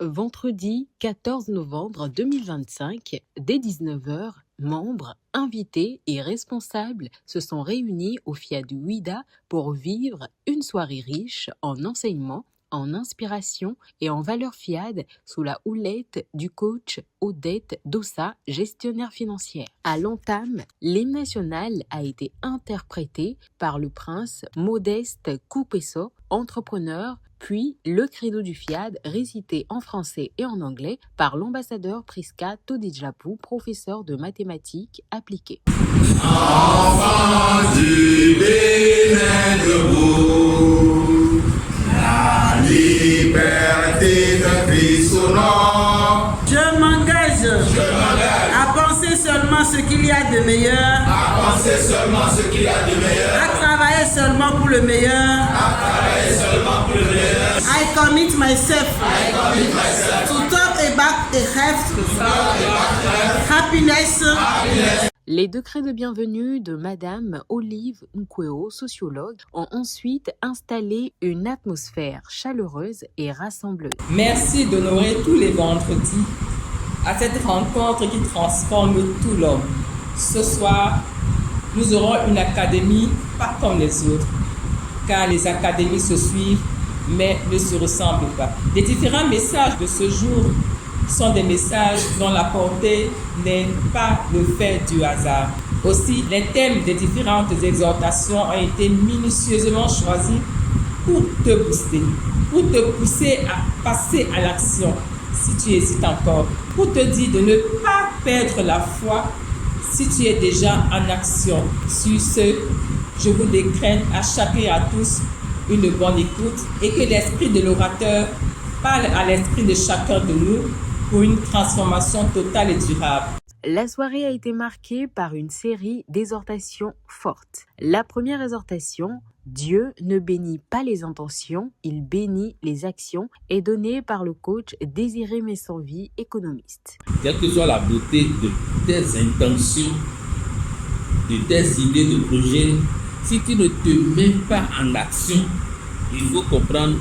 vendredi 14 novembre 2025, dès 19h, membres, invités et responsables se sont réunis au FIAD Ouida pour vivre une soirée riche en enseignements, en inspiration et en valeurs FIAD sous la houlette du coach Odette Dossa, gestionnaire financière. À l'entame, l'hymne national a été interprété par le prince Modeste Koupesso, entrepreneur, puis le credo du FIAD récité en français et en anglais par l'ambassadeur Priska Todijapou, professeur de mathématiques appliquées. Enfants du Bénin debout, la liberté de Christ au nom. Je m'engage à penser seulement ce qu'il y a de meilleur, à travailler seulement pour le meilleur, I commit myself to talk about the health, happiness. Les décrets de bienvenue de Madame Olive Nkweo, sociologue, ont ensuite installé une atmosphère chaleureuse et rassembleuse. Merci d'honorer tous les vendredis à cette rencontre qui transforme tout l'homme. Ce soir, nous aurons une académie pas comme les autres, car les académies se suivent mais ne se ressemblent pas. Les différents messages de ce jour sont des messages dont la portée n'est pas le fait du hasard. Aussi, les thèmes des différentes exhortations ont été minutieusement choisis pour te booster, pour te pousser à passer à l'action si tu hésites encore, pour te dire de ne pas perdre la foi si tu es déjà en action. Sur ce, je vous décrète à chacun et à tous une bonne écoute et que l'esprit de l'orateur parle à l'esprit de chacun de nous pour une transformation totale et durable. La soirée a été marquée par une série d'exhortations fortes. La première exhortation, Dieu ne bénit pas les intentions, il bénit les actions, est donnée par le coach Désiré Messanvie, économiste. Quelle que soit la beauté de tes intentions, de tes idées de projet, si tu ne te mets pas en action, il faut comprendre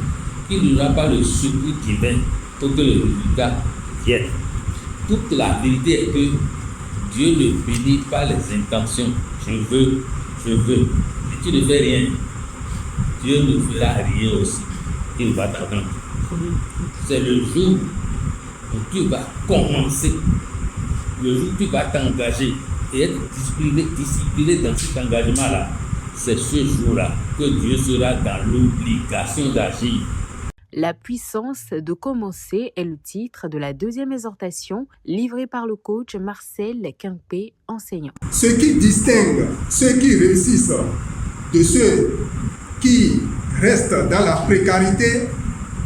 qu'il n'y aura pas de secours divin pour que le résultat vienne. Toute la vérité est que Dieu ne bénit pas les intentions. Je veux. Si tu ne fais rien, Dieu ne fera rien aussi. Il va t'attendre. C'est le jour où tu vas commencer, le jour où tu vas t'engager et être discipliné dans cet engagement-là. C'est ce jour-là que Dieu sera dans l'obligation d'agir. La puissance de commencer est le titre de la deuxième exhortation livrée par le coach Marcel Quimper, enseignant. Ce qui distingue ceux qui réussissent de ceux qui restent dans la précarité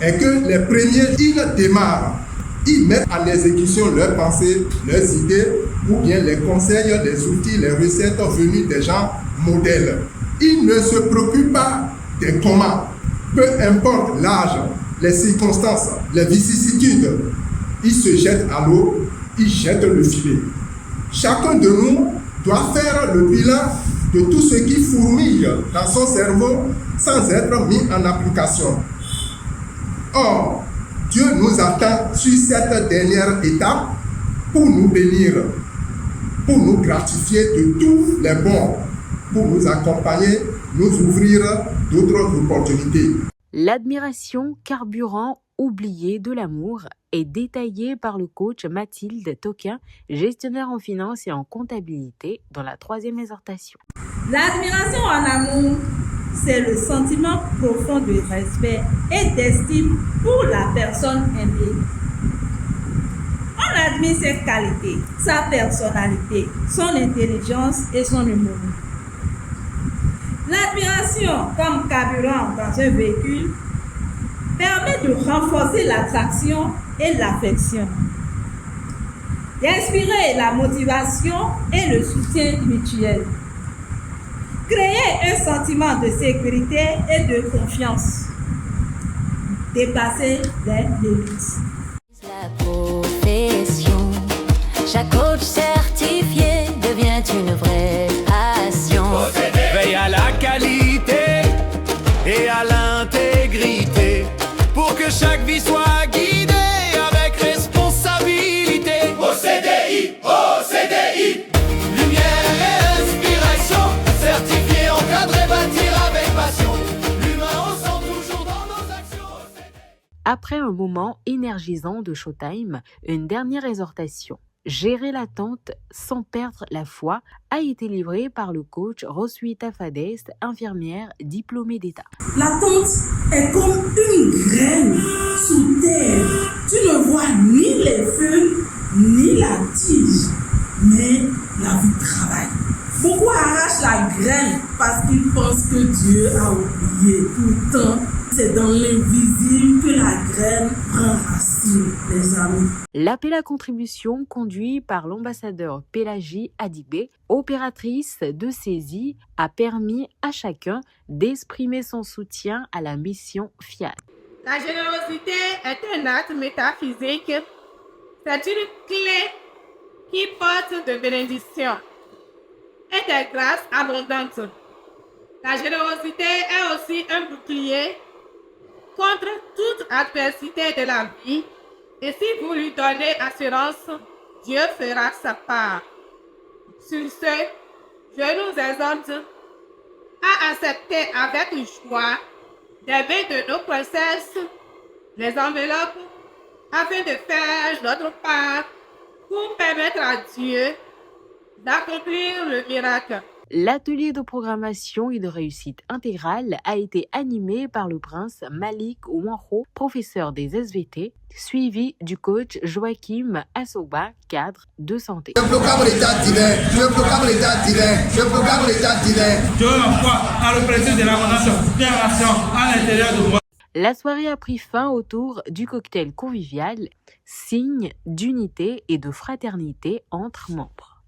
est que les premiers, ils démarrent, ils mettent en exécution leurs pensées, leurs idées, ou bien les conseils, les outils, les recettes venues des gens modèles. Ils ne se préoccupent pas des comment, peu importe l'âge, les circonstances, les vicissitudes, ils se jettent à l'eau, ils jettent le filet. Chacun de nous doit faire le bilan de tout ce qui fourmille dans son cerveau sans être mis en application. Or, Dieu nous attend sur cette dernière étape pour nous bénir, pour nous gratifier de tous les bons, pour nous accompagner, nous ouvrir d'autres opportunités. L'admiration, carburant oublié de l'amour, est détaillée par le coach Mathilde Toquin, gestionnaire en finance et en comptabilité, dans la troisième exhortation. L'admiration en amour, c'est le sentiment profond de respect et d'estime pour la personne aimée. On admire ses qualités, sa personnalité, son intelligence et son humour. L'admiration comme carburant dans un véhicule permet de renforcer l'attraction et l'affection, d'inspirer la motivation et le soutien mutuel, créer un sentiment de sécurité et de confiance, dépasser les limites. La profession, chaque coach certifié devient une vraie passion. Veille à la qualité et à l'intégrité pour que chaque vie soit guidée avec Après un moment énergisant de showtime, une dernière exhortation. Gérer l'attente sans perdre la foi a été livrée par le coach Roswitha Fadest, infirmière diplômée d'État. L'attente est comme une graine sous terre. Tu ne vois ni les feuilles, ni la tige, mais la vie travaille. Beaucoup arrachent la graine parce qu'ils pensent que Dieu a oublié. Pourtant, c'est dans l'invisible que la graine prend racine, les amis. L'appel à contribution conduit par l'ambassadeur Pélagie Adibé, opératrice de saisie, a permis à chacun d'exprimer son soutien à la mission FIAD. La générosité est un acte métaphysique. C'est une clé qui porte de bénédiction et des grâces abondantes. La générosité est aussi un bouclier contre toute adversité de la vie. Et si vous lui donnez assurance, Dieu fera sa part. Sur ce, je nous exhorte à accepter avec joie des mains de nos princesses les enveloppes afin de faire notre part pour permettre à Dieu d'accomplir le miracle. L'atelier de programmation et de réussite intégrale a été animé par le prince Malik Wanro, professeur des SVT, suivi du coach Joachim Assoba, cadre de santé. Je proclame l'état divin, je proclame l'état divin, je proclame l'état divin. Je m'envoie à le président de l'abondance des nations à l'intérieur de moi. La soirée a pris fin autour du cocktail convivial, signe d'unité et de fraternité entre membres.